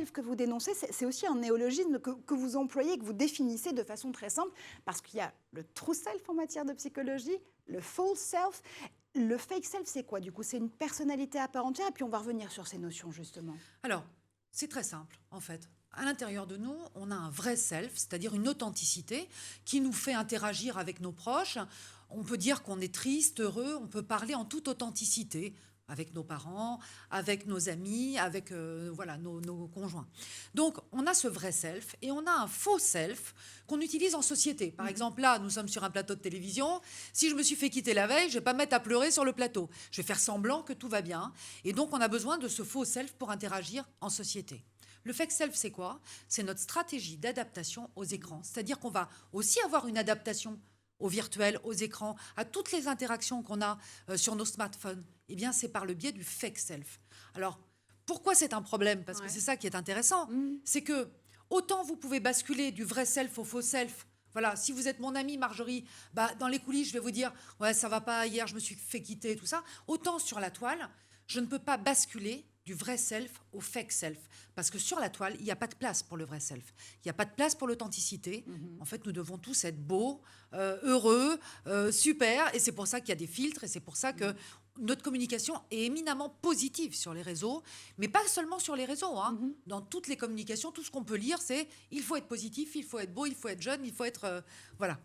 self que vous dénoncez, c'est aussi un néologisme que vous employez, que vous définissez de façon très simple, parce qu'il y a le true self en matière de psychologie, le false self. Le fake self, c'est quoi du coup? C'est une personnalité à part entière, et puis on va revenir sur ces notions justement. Alors, c'est très simple, en fait. À l'intérieur de nous, on a un vrai self, c'est-à-dire une authenticité qui nous fait interagir avec nos proches. On peut dire qu'on est triste, heureux, on peut parler en toute authenticité avec nos parents, avec nos amis, avec voilà, nos conjoints. Donc, on a ce vrai self et on a un faux self qu'on utilise en société. Par exemple, là, nous sommes sur un plateau de télévision. Si je me suis fait quitter la veille, je ne vais pas me mettre à pleurer sur le plateau. Je vais faire semblant que tout va bien. Et donc, on a besoin de ce faux self pour interagir en société. Le fake self, c'est quoi? C'est notre stratégie d'adaptation aux écrans. C'est-à-dire qu'on va aussi avoir une adaptation au virtuel, aux écrans, à toutes les interactions qu'on a sur nos smartphones. Eh bien, c'est par le biais du fake self. Alors, pourquoi c'est un problème? Parce que c'est ça qui est intéressant. C'est que autant vous pouvez basculer du vrai self au faux self. Voilà, si vous êtes mon amie Marjorie, bah, dans les coulisses, je vais vous dire « Ouais, ça va pas, hier, je me suis fait quitter, tout ça. » Autant sur la toile, je ne peux pas basculer du vrai self au fake self. Parce que sur la toile, il n'y a pas de place pour le vrai self. Il n'y a pas de place pour l'authenticité. En fait, nous devons tous être beaux, heureux, super. Et c'est pour ça qu'il y a des filtres. Et c'est pour ça que notre communication est éminemment positive sur les réseaux. Mais pas seulement sur les réseaux. Hein. Dans toutes les communications, tout ce qu'on peut lire, c'est il faut être positif, il faut être beau, il faut être jeune, il faut être... voilà.